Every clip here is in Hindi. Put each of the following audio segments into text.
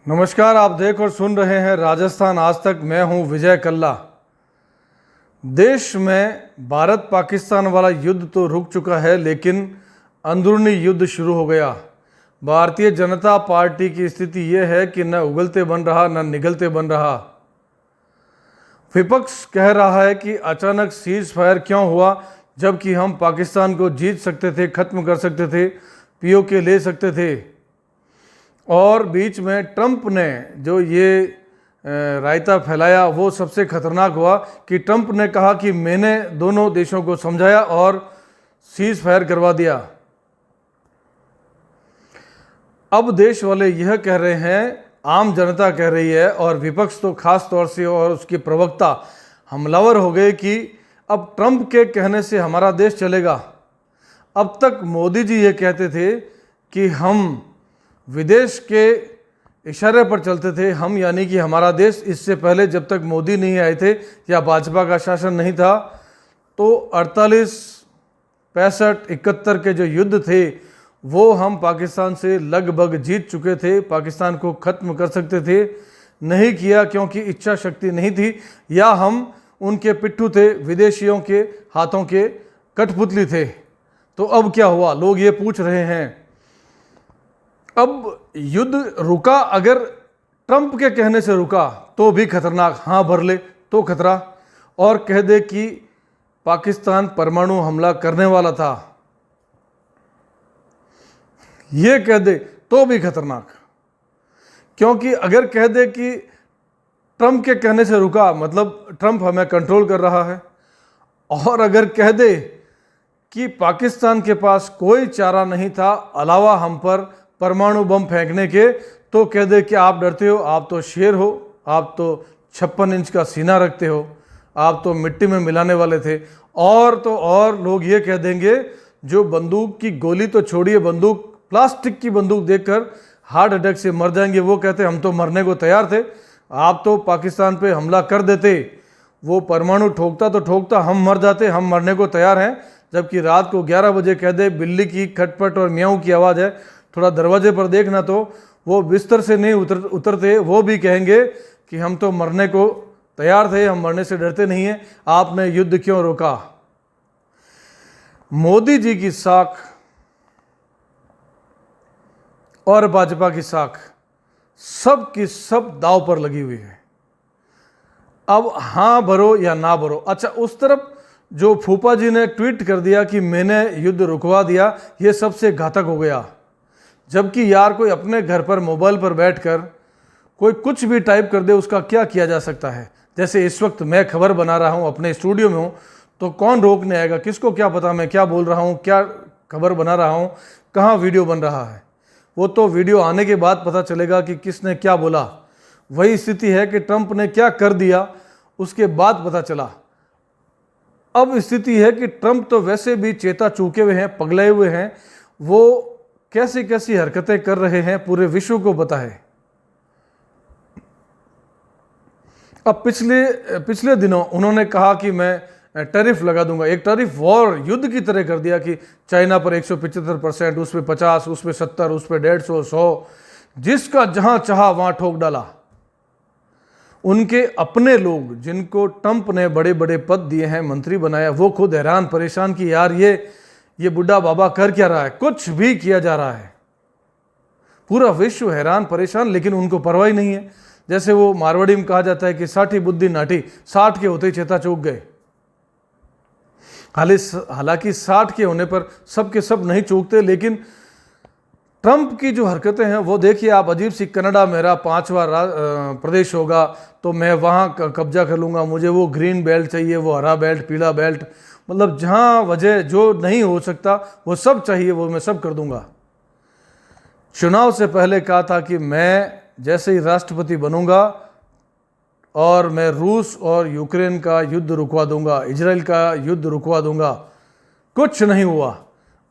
नमस्कार, आप देख और सुन रहे हैं राजस्थान आज तक। मैं हूं विजय कल्ला। देश में भारत पाकिस्तान वाला युद्ध तो रुक चुका है, लेकिन अंदरूनी युद्ध शुरू हो गया। भारतीय जनता पार्टी की स्थिति यह है कि न उगलते बन रहा न निगलते बन रहा। विपक्ष कह रहा है कि अचानक सीज फायर क्यों हुआ, जबकि हम पाकिस्तान को जीत सकते थे, खत्म कर सकते थे, पीओके ले सकते थे। और बीच में ट्रंप ने जो ये रायता फैलाया वो सबसे खतरनाक हुआ कि ट्रंप ने कहा कि मैंने दोनों देशों को समझाया और सीज फायर करवा दिया। अब देश वाले यह कह रहे हैं, आम जनता कह रही है और विपक्ष तो खास तौर से और उसके प्रवक्ता हमलावर हो गए कि अब ट्रंप के कहने से हमारा देश चलेगा। अब तक मोदी जी ये कहते थे कि हम विदेश के इशारे पर चलते थे, हम यानी कि हमारा देश। इससे पहले जब तक मोदी नहीं आए थे या भाजपा का शासन नहीं था, तो 48, 65, 71 के जो युद्ध थे वो हम पाकिस्तान से लगभग जीत चुके थे, पाकिस्तान को ख़त्म कर सकते थे। नहीं किया क्योंकि इच्छा शक्ति नहीं थी, या हम उनके पिट्ठू थे, विदेशियों के हाथों के कठपुतली थे। तो अब क्या हुआ, लोग ये पूछ रहे हैं। अब युद्ध रुका, अगर ट्रंप के कहने से रुका तो भी खतरनाक, हाँ भर ले तो खतरा, और कह दे कि पाकिस्तान परमाणु हमला करने वाला था, ये कह दे तो भी खतरनाक। क्योंकि अगर कह दे कि ट्रंप के कहने से रुका, मतलब ट्रंप हमें कंट्रोल कर रहा है, और अगर कह दे कि पाकिस्तान के पास कोई चारा नहीं था अलावा हम पर परमाणु बम फेंकने के, तो कह दे कि आप डरते हो, आप तो शेर हो, आप तो 56 इंच का सीना रखते हो, आप तो मिट्टी में मिलाने वाले थे। और तो और लोग ये कह देंगे, जो बंदूक की गोली तो छोड़िए, बंदूक प्लास्टिक की बंदूक देखकर हार्ट अटैक से मर जाएंगे, वो कहते हम तो मरने को तैयार थे, आप तो पाकिस्तान पे हमला कर देते, वो परमाणु ठोकता तो ठोकता, हम मर जाते, हम मरने को तैयार हैं। जबकि रात को 11 बजे कह दे बिल्ली की खटपट और म्याऊं की आवाज़ है, थोड़ा दरवाजे पर देखना, तो वो बिस्तर से नहीं उतरते, वो भी कहेंगे कि हम तो मरने को तैयार थे, हम मरने से डरते नहीं हैं, आपने युद्ध क्यों रोका। मोदी जी की साख और भाजपा की साख सब की सब दांव पर लगी हुई है। अब हाँ भरो या ना भरो। अच्छा, उस तरफ जो फूफा जी ने ट्वीट कर दिया कि मैंने युद्ध रुकवा दिया, ये सबसे घातक हो गया। जबकि यार कोई अपने घर पर मोबाइल पर बैठकर कोई कुछ भी टाइप कर दे, उसका क्या किया जा सकता है। जैसे इस वक्त मैं खबर बना रहा हूँ, अपने स्टूडियो में हूँ, तो कौन रोकने आएगा, किसको क्या पता मैं क्या बोल रहा हूँ, क्या खबर बना रहा हूँ, कहाँ वीडियो बन रहा है। वो तो वीडियो आने के बाद पता चलेगा कि किसने क्या बोला। वही स्थिति है कि ट्रंप ने क्या कर दिया, उसके बाद पता चला। अब स्थिति है कि ट्रंप तो वैसे भी चेता चूके हुए हैं, पगलाए हुए हैं, वो कैसी कैसी हरकतें कर रहे हैं पूरे विश्व को पता है। अब पिछले दिनों उन्होंने कहा कि मैं टैरिफ लगा दूंगा, एक टैरिफ वॉर युद्ध की तरह कर दिया कि चाइना पर 175%, उस पर 50, उस पर 70, उस पर 150, 100, जिसका जहां चाहा वहां ठोक डाला। उनके अपने लोग जिनको ट्रंप ने बड़े बड़े पद दिए हैं, मंत्री बनाया, वो खुद हैरान परेशान कि यार ये बुढ़ा बाबा कर क्या रहा है, कुछ भी किया जा रहा है। पूरा विश्व हैरान परेशान, लेकिन उनको परवाह नहीं है। जैसे वो मारवाड़ी में कहा जाता है कि साठी बुद्धि नाटी, 60 के होते ही चेता चूक गए। हालांकि 60 के होने पर सब के सब नहीं चूकते, लेकिन ट्रंप की जो हरकतें हैं वो देखिए आप। अजीब सी, कनाडा मेरा 5वां प्रदेश होगा तो मैं वहाँ कब्जा कर लूँगा, मुझे वो ग्रीन बेल्ट चाहिए, वो हरा बेल्ट, पीला बेल्ट, मतलब जहाँ वजह जो नहीं हो सकता वो सब चाहिए, वो मैं सब कर दूंगा। चुनाव से पहले कहा था कि मैं जैसे ही राष्ट्रपति बनूंगा और मैं रूस और यूक्रेन का युद्ध रुकवा दूंगा, इजराइल का युद्ध रुकवा दूंगा। कुछ नहीं हुआ,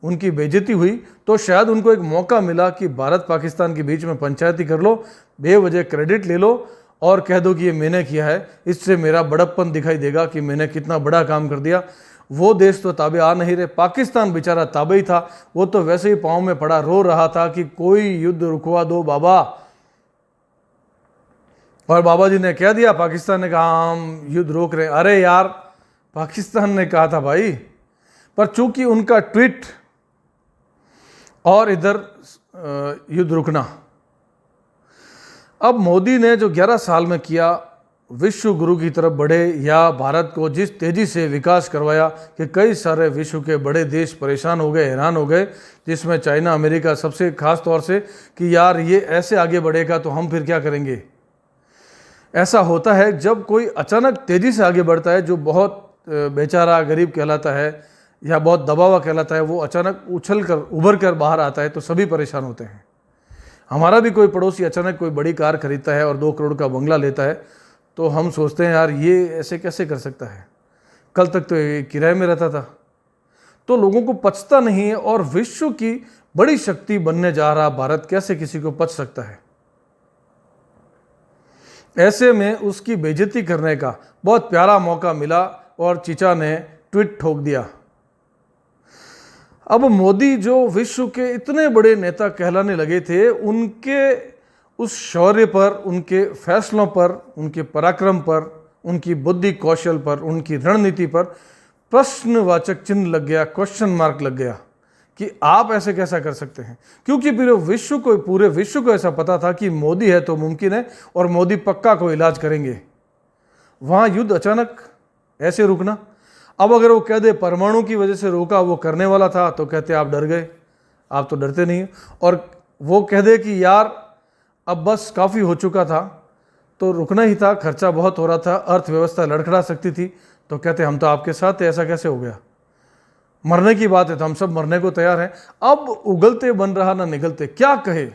उनकी बेइज्जती हुई। तो शायद उनको एक मौका मिला कि भारत पाकिस्तान के बीच में पंचायती कर लो, बेवजह क्रेडिट ले लो और कह दो कि ये मैंने किया है, इससे मेरा बड़प्पन दिखाई देगा कि मैंने कितना बड़ा काम कर दिया। वो देश तो ताबे आ नहीं रहे, पाकिस्तान बेचारा ताबे ही था, वो तो वैसे ही पाँव में पड़ा रो रहा था कि कोई युद्ध रुकवा दो बाबा। और बाबा जी ने कह दिया, पाकिस्तान ने कहा हम युद्ध रोक रहे हैं। अरे यार, पाकिस्तान ने कहा था भाई, पर चूंकि उनका ट्वीट और इधर युद्ध रुकना। अब मोदी ने जो 11 साल में किया, विश्व गुरु की तरफ बढ़े, या भारत को जिस तेज़ी से विकास करवाया कि कई सारे विश्व के बड़े देश परेशान हो गए, हैरान हो गए, जिसमें चाइना, अमेरिका सबसे खास तौर से, कि यार ये ऐसे आगे बढ़ेगा तो हम फिर क्या करेंगे। ऐसा होता है जब कोई अचानक तेज़ी से आगे बढ़ता है, जो बहुत बेचारा गरीब कहलाता है या बहुत दबा हुआ कहलाता है, वो अचानक उछल कर उभर कर बाहर आता है तो सभी परेशान होते हैं। हमारा भी कोई पड़ोसी अचानक कोई बड़ी कार खरीदता है और 2 करोड़ का बंगला लेता है तो हम सोचते हैं यार ये ऐसे कैसे कर सकता है, कल तक तो ये किराए में रहता था। तो लोगों को पचता नहीं है, और विश्व की बड़ी शक्ति बनने जा रहा भारत कैसे किसी को पच सकता है। ऐसे में उसकी बेइज्जती करने का बहुत प्यारा मौका मिला और चीचा ने ट्वीट ठोक दिया। अब मोदी जो विश्व के इतने बड़े नेता कहलाने लगे थे, उनके उस शौर्य पर, उनके फैसलों पर, उनके पराक्रम पर, उनकी बुद्धि कौशल पर, उनकी रणनीति पर प्रश्नवाचक चिन्ह लग गया, क्वेश्चन मार्क लग गया कि आप ऐसे कैसा कर सकते हैं। क्योंकि पूरे विश्व को ऐसा पता था कि मोदी है तो मुमकिन है और मोदी पक्का को इलाज करेंगे। वहाँ युद्ध अचानक ऐसे रुकना। अब अगर वो कह दे परमाणु की वजह से रोका, वो करने वाला था, तो कहते आप डर गए, आप तो डरते नहीं। और वो कह दे कि यार अब बस काफ़ी हो चुका था, तो रुकना ही था, खर्चा बहुत हो रहा था, अर्थव्यवस्था लड़खड़ा सकती थी, तो कहते हम तो आपके साथ थे, ऐसा कैसे हो गया। मरने की बात है तो हम सब मरने को तैयार हैं। अब उगलते बन रहा ना निगलते, क्या कहे,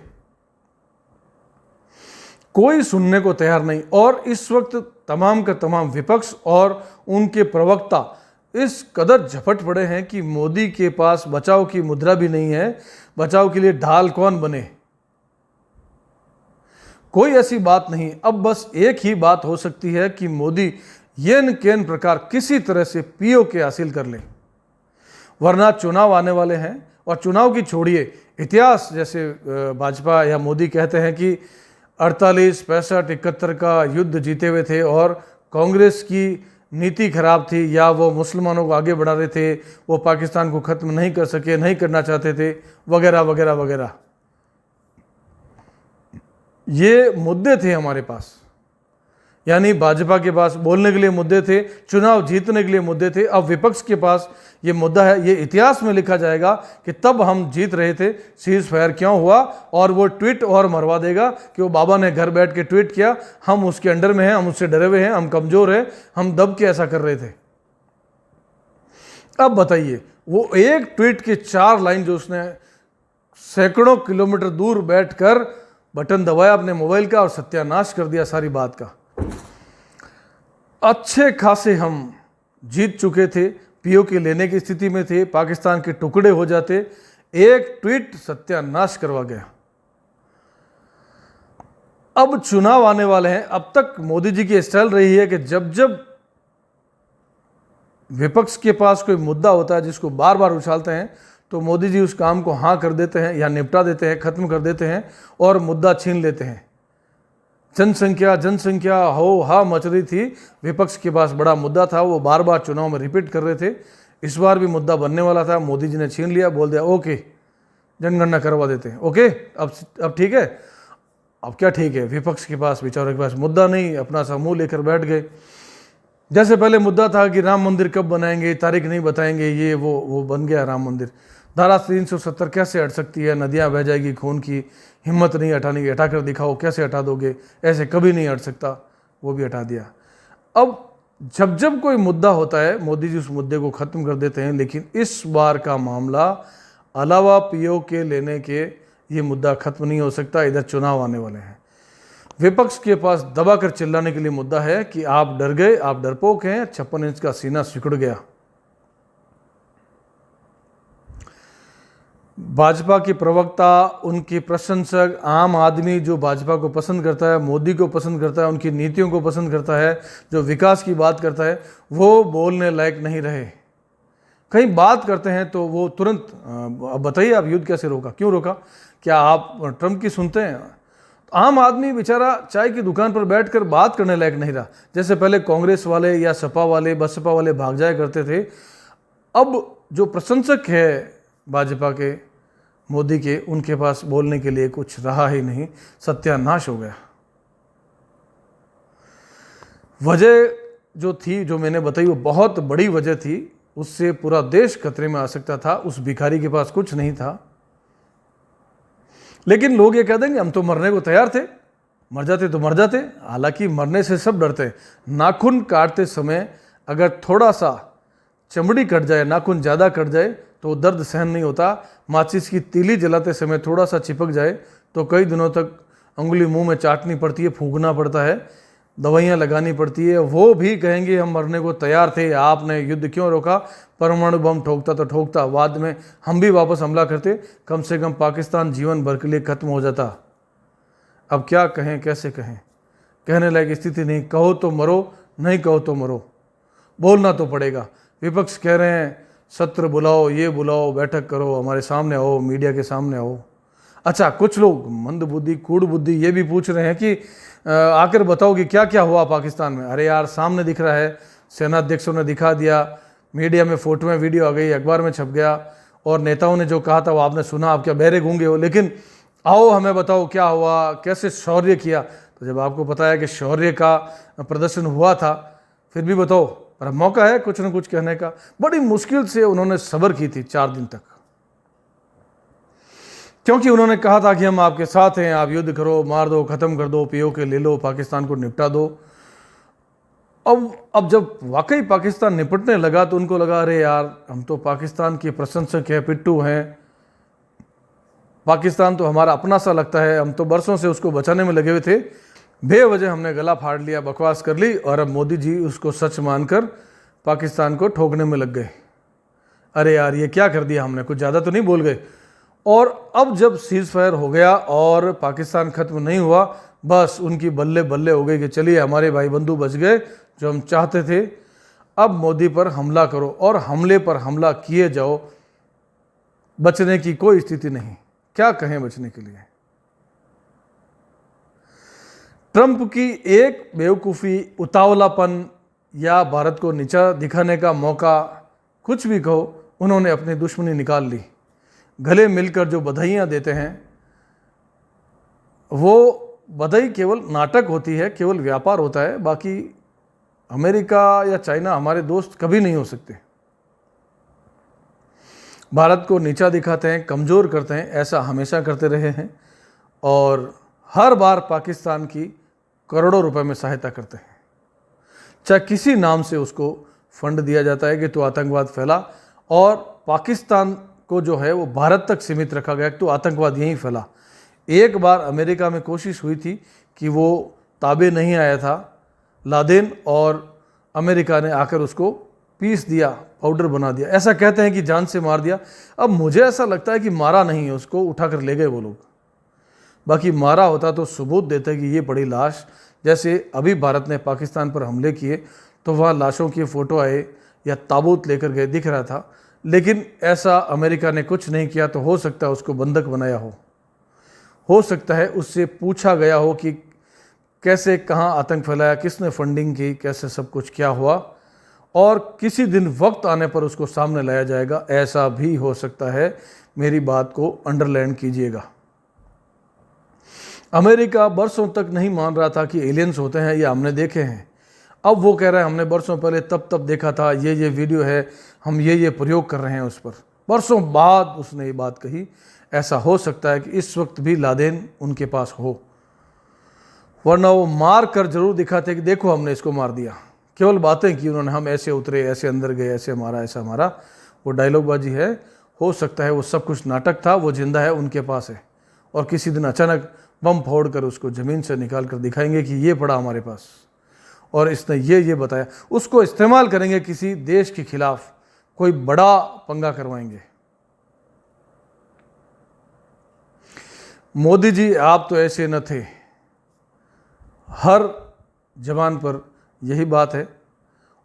कोई सुनने को तैयार नहीं। और इस वक्त तमाम का तमाम विपक्ष और उनके प्रवक्ता इस कदर झपट पड़े हैं कि मोदी के पास बचाव की मुद्रा भी नहीं है। बचाव के लिए ढाल कौन बने, कोई ऐसी बात नहीं। अब बस एक ही बात हो सकती है कि मोदी येन केन प्रकार किसी तरह से पीओके हासिल कर ले, वरना चुनाव आने वाले हैं। और चुनाव की छोड़िए, इतिहास जैसे भाजपा या मोदी कहते हैं कि 48, 65, 71 का युद्ध जीते हुए थे और कांग्रेस की नीति खराब थी, या वो मुसलमानों को आगे बढ़ा रहे थे, वो पाकिस्तान को ख़त्म नहीं कर सके, नहीं करना चाहते थे, वगैरह वगैरह वगैरह। ये मुद्दे थे हमारे पास, यानी भाजपा के पास बोलने के लिए मुद्दे थे, चुनाव जीतने के लिए मुद्दे थे। अब विपक्ष के पास ये मुद्दा है, ये इतिहास में लिखा जाएगा कि तब हम जीत रहे थे, सीज फायर क्यों हुआ। और वो ट्वीट और मरवा देगा कि वो बाबा ने घर बैठ के ट्वीट किया, हम उसके अंडर में हैं, हम उससे डरे हुए हैं, हम कमज़ोर हैं, हम दब के ऐसा कर रहे थे। अब बताइए, वो एक ट्वीट के 4 लाइन जो उसने सैकड़ों किलोमीटर दूर बैठकर बटन दबाया अपने मोबाइल का और सत्यानाश कर दिया सारी बात का। अच्छे खासे हम जीत चुके थे, पीओके लेने की स्थिति में थे, पाकिस्तान के टुकड़े हो जाते, एक ट्वीट सत्यानाश करवा गया। अब चुनाव आने वाले हैं। अब तक मोदी जी की स्टाइल रही है कि जब जब विपक्ष के पास कोई मुद्दा होता है जिसको बार बार उछालते हैं, तो मोदी जी उस काम को हाँ कर देते हैं या निपटा देते हैं, खत्म कर देते हैं और मुद्दा छीन लेते हैं। जनसंख्या हो हा मच रही थी, विपक्ष के पास बड़ा मुद्दा था, वो बार बार चुनाव में रिपीट कर रहे थे। इस बार भी मुद्दा बनने वाला था, मोदी जी ने छीन लिया, बोल दिया ओके जनगणना करवा देते हैं। ओके, अब ठीक है। अब क्या ठीक है, विपक्ष के पास, बेचारों के पास मुद्दा नहीं, अपना सा मुंह लेकर बैठ गए। जैसे पहले मुद्दा था कि राम मंदिर कब बनाएंगे, तारीख नहीं बताएंगे, ये वो बन गया राम मंदिर। धारा 370 कैसे हट सकती है, नदियां बह जाएगी खून की, हिम्मत नहीं हटाने की, हटा कर दिखाओ, कैसे हटा दोगे, ऐसे कभी नहीं हट सकता, वो भी हटा दिया। अब जब जब कोई मुद्दा होता है, मोदी जी उस मुद्दे को ख़त्म कर देते हैं। लेकिन इस बार का मामला अलावा पीओके लेने के, ये मुद्दा ख़त्म नहीं हो सकता। इधर चुनाव आने वाले हैं, विपक्ष के पास दबाकर चिल्लाने के लिए मुद्दा है कि आप डर गए, आप डरपोक हैं, 56 इंच का सीना सिकुड़ गया। भाजपा के प्रवक्ता, उनके प्रशंसक, आम आदमी जो भाजपा को पसंद करता है, मोदी को पसंद करता है, उनकी नीतियों को पसंद करता है, जो विकास की बात करता है, वो बोलने लायक नहीं रहे। कहीं बात करते हैं तो वो तुरंत अब बताइए आप युद्ध कैसे रोका, क्यों रोका, क्या आप ट्रंप की सुनते हैं? आम आदमी बेचारा चाय की दुकान पर बैठकर बात करने लायक नहीं रहा। जैसे पहले कांग्रेस वाले या सपा वाले बसपा वाले भाग जाया करते थे, अब जो प्रशंसक है भाजपा के, मोदी के, उनके पास बोलने के लिए कुछ रहा ही नहीं। सत्यानाश हो गया। वजह जो थी, जो मैंने बताई, वो बहुत बड़ी वजह थी। उससे पूरा देश खतरे में आ सकता था। उस भिखारी के पास कुछ नहीं था, लेकिन लोग ये कह देंगे हम तो मरने को तैयार थे, मर जाते तो मर जाते। हालांकि मरने से सब डरते हैं। नाखून काटते समय अगर थोड़ा सा चमड़ी कट जाए, नाखून ज़्यादा कट जाए तो दर्द सहन नहीं होता। माचिस की तीली जलाते समय थोड़ा सा चिपक जाए तो कई दिनों तक अंगुली मुंह में चाटनी पड़ती है, फूंकना पड़ता है, दवाइयाँ लगानी पड़ती है। वो भी कहेंगे हम मरने को तैयार थे, आपने युद्ध क्यों रोका? परमाणु बम ठोकता तो ठोकता, बाद में हम भी वापस हमला करते, कम से कम पाकिस्तान जीवन भर के लिए खत्म हो जाता। अब क्या कहें, कैसे कहें? कहने लायक स्थिति नहीं। कहो तो मरो, नहीं कहो तो मरो, बोलना तो पड़ेगा। विपक्ष कह रहे हैं सत्र बुलाओ, ये बुलाओ, बैठक करो, हमारे सामने आओ, मीडिया के सामने आओ। अच्छा, कुछ लोग मंद बुद्धि, कूड़ बुद्धि ये भी पूछ रहे हैं कि आकर बताओ कि क्या क्या हुआ पाकिस्तान में। अरे यार, सामने दिख रहा है, सेनाध्यक्षों ने दिखा दिया, मीडिया में फोटोएं वीडियो आ गई, अखबार में छप गया, और नेताओं ने जो कहा था वो आपने सुना। आप क्या बहरे गूंगे हो? लेकिन आओ हमें बताओ क्या हुआ, कैसे शौर्य किया। तो जब आपको पता है कि शौर्य का प्रदर्शन हुआ था, फिर भी बताओ। पर अब मौका है कुछ न कुछ कहने का। बड़ी मुश्किल से उन्होंने सब्र की थी 4 दिन तक, क्योंकि उन्होंने कहा था कि हम आपके साथ हैं, आप युद्ध करो, मार दो, खत्म कर दो, पीओके ले लो, पाकिस्तान को निपटा दो। अब जब वाकई पाकिस्तान निपटने लगा तो उनको लगा अरे यार, हम तो पाकिस्तान के प्रशंसक हैं, पिट्टू हैं, पाकिस्तान तो हमारा अपना सा लगता है, हम तो बरसों से उसको बचाने में लगे हुए थे, बेवजह हमने गला फाड़ लिया, बकवास कर ली, और अब मोदी जी उसको सच मानकर पाकिस्तान को ठोकने में लग गए। अरे यार, ये क्या कर दिया हमने, कुछ ज़्यादा तो नहीं बोल गए? और अब जब सीज फायर हो गया और पाकिस्तान खत्म नहीं हुआ, बस उनकी बल्ले बल्ले हो गई कि चलिए हमारे भाई बंधु बच गए, जो हम चाहते थे। अब मोदी पर हमला करो, और हमले पर हमला किए जाओ, बचने की कोई स्थिति नहीं। क्या कहें बचने के लिए? ट्रंप की एक बेवकूफ़ी, उतावलापन, या भारत को नीचा दिखाने का मौका, कुछ भी कहो, उन्होंने अपनी दुश्मनी निकाल ली। गले मिलकर जो बधाइयाँ देते हैं, वो बधाई केवल नाटक होती है, केवल व्यापार होता है। बाकी अमेरिका या चाइना हमारे दोस्त कभी नहीं हो सकते। भारत को नीचा दिखाते हैं, कमज़ोर करते हैं, ऐसा हमेशा करते रहे हैं, और हर बार पाकिस्तान की करोड़ों रुपए में सहायता करते हैं। चाहे किसी नाम से उसको फंड दिया जाता है कि तो आतंकवाद फैला, और पाकिस्तान को जो है वो भारत तक सीमित रखा गया तो आतंकवाद यहीं फैला। एक बार अमेरिका में कोशिश हुई थी कि वो ताबे नहीं आया था लादेन, और अमेरिका ने आकर उसको पीस दिया, पाउडर बना दिया। ऐसा कहते हैं कि जान से मार दिया। अब मुझे ऐसा लगता है कि मारा नहीं है, उसको उठाकर ले गए वो लोग। बाकी मारा होता तो सबूत देते कि ये पड़ी लाश। जैसे अभी भारत ने पाकिस्तान पर हमले किए तो वहाँ लाशों की फ़ोटो आए या ताबूत लेकर गए, दिख रहा था। लेकिन ऐसा अमेरिका ने कुछ नहीं किया। तो हो सकता है उसको बंधक बनाया हो सकता है उससे पूछा गया हो कि कैसे, कहाँ आतंक फैलाया, किसने फंडिंग की, कैसे सब कुछ क्या हुआ, और किसी दिन वक्त आने पर उसको सामने लाया जाएगा। ऐसा भी हो सकता है। मेरी बात को अंडरलाइन कीजिएगा। अमेरिका बरसों तक नहीं मान रहा था कि एलियंस होते हैं, ये हमने देखे हैं। अब वो कह रहा है हमने बरसों पहले तब देखा था, ये वीडियो है, हम ये प्रयोग कर रहे हैं उस पर। बरसों बाद उसने ये बात कही। ऐसा हो सकता है कि इस वक्त भी लादेन उनके पास हो, वरना वो मार कर जरूर दिखाते कि देखो हमने इसको मार दिया। केवल बातें की उन्होंने, हम ऐसे उतरे, ऐसे अंदर गए, ऐसे मारा, ऐसा मारा। वो डायलॉगबाजी है। हो सकता है वो सब कुछ नाटक था, वो जिंदा है, उनके पास है, और किसी दिन अचानक बम फोड़ कर उसको ज़मीन से निकाल कर दिखाएंगे कि ये पड़ा हमारे पास, और इसने ये बताया। उसको इस्तेमाल करेंगे किसी देश के खिलाफ, कोई बड़ा पंगा करवाएंगे। मोदी जी, आप तो ऐसे न थे। हर जबान पर यही बात है।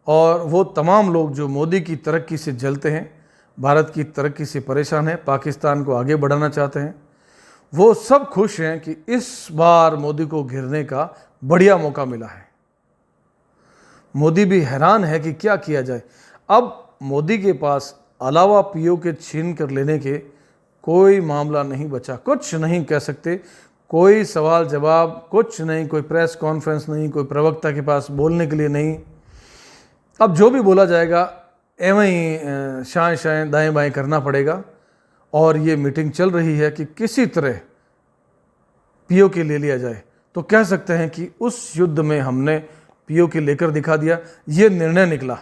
और वो तमाम लोग जो मोदी की तरक्की से जलते हैं, भारत की तरक्की से परेशान हैं, पाकिस्तान को आगे बढ़ाना चाहते हैं, वो सब खुश हैं कि इस बार मोदी को घेरने का बढ़िया मौका मिला है। मोदी भी हैरान है कि क्या किया जाए। अब मोदी के पास अलावा पीओ के छीन कर लेने के कोई मामला नहीं बचा, कुछ नहीं कह सकते, कोई सवाल जवाब कुछ नहीं, कोई प्रेस कॉन्फ्रेंस नहीं, कोई प्रवक्ता के पास बोलने के लिए नहीं। अब जो भी बोला जाएगा एवं ही शाएं शाएं दाएं बाएं करना पड़ेगा। और ये मीटिंग चल रही है कि किसी तरह पीओ के ले लिया जाए। तो कह सकते हैं कि उस युद्ध में हमने पीओ के लेकर दिखा दिया, ये निर्णय निकला।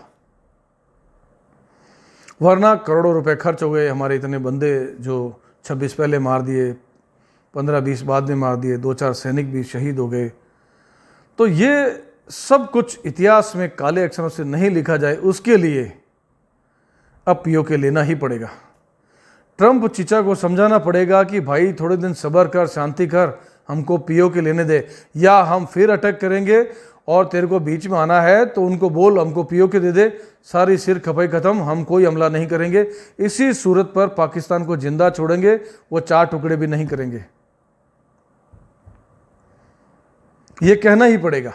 वरना करोड़ों रुपए खर्च हो गए, हमारे इतने बंदे जो 26 पहले मार दिए, 15-20 बाद में मार दिए, 2-4 सैनिक भी शहीद हो गए। तो ये सब कुछ इतिहास में काले अक्षरों से नहीं लिखा जाए, उसके लिए अब पीओ के लेना ही पड़ेगा। ट्रंप चीचा को समझाना पड़ेगा कि भाई थोड़े दिन सब्र कर, शांति कर, हमको पीओ के लेने दे, या हम फिर अटैक करेंगे और तेरे को बीच में आना है तो उनको बोल हमको पीओ के दे दे, सारी सिर खपाई खत्म, हम कोई हमला नहीं करेंगे। इसी सूरत पर पाकिस्तान को जिंदा छोड़ेंगे, वो 4 टुकड़े भी नहीं करेंगे। ये कहना ही पड़ेगा,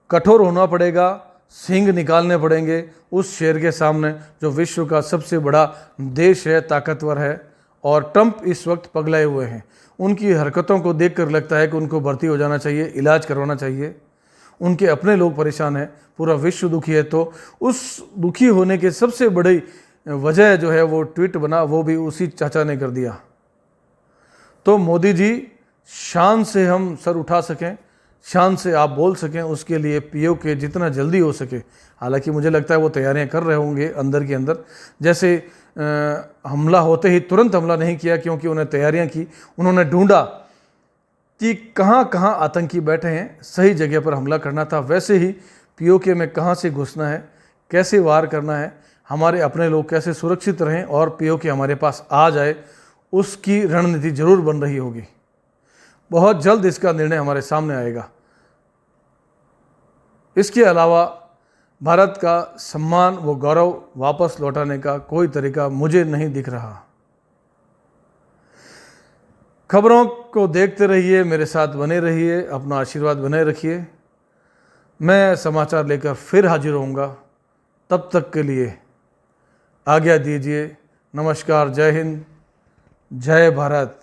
कठोर होना पड़ेगा, सिंग निकालने पड़ेंगे उस शेर के सामने जो विश्व का सबसे बड़ा देश है, ताकतवर है। और ट्रंप इस वक्त पगलाए हुए हैं। उनकी हरकतों को देखकर लगता है कि उनको भर्ती हो जाना चाहिए, इलाज करवाना चाहिए। उनके अपने लोग परेशान हैं, पूरा विश्व दुखी है। तो उस दुखी होने के सबसे बड़ी वजह जो है वो ट्वीट बना, वो भी उसी चाचा ने कर दिया। तो मोदी जी, शान से हम सर उठा सकें, शान से आप बोल सकें, उसके लिए पीओ के जितना जल्दी हो सके। हालांकि मुझे लगता है वो तैयारियां कर रहे होंगे अंदर के अंदर। जैसे हमला होते ही तुरंत हमला नहीं किया, क्योंकि उन्हें तैयारियां की, उन्होंने ढूंढा कि कहाँ कहाँ आतंकी बैठे हैं, सही जगह पर हमला करना था। वैसे ही पीओ के में कहाँ से घुसना है, कैसे वार करना है, हमारे अपने लोग कैसे सुरक्षित रहें और पीओ के हमारे पास आ जाए, उसकी रणनीति जरूर बन रही होगी। बहुत जल्द इसका निर्णय हमारे सामने आएगा। इसके अलावा भारत का सम्मान व गौरव वापस लौटाने का कोई तरीका मुझे नहीं दिख रहा। खबरों को देखते रहिए, मेरे साथ बने रहिए, अपना आशीर्वाद बनाए रखिए। मैं समाचार लेकर फिर हाजिर होऊंगा। तब तक के लिए आज्ञा दीजिए। नमस्कार, जय हिंद, जय भारत।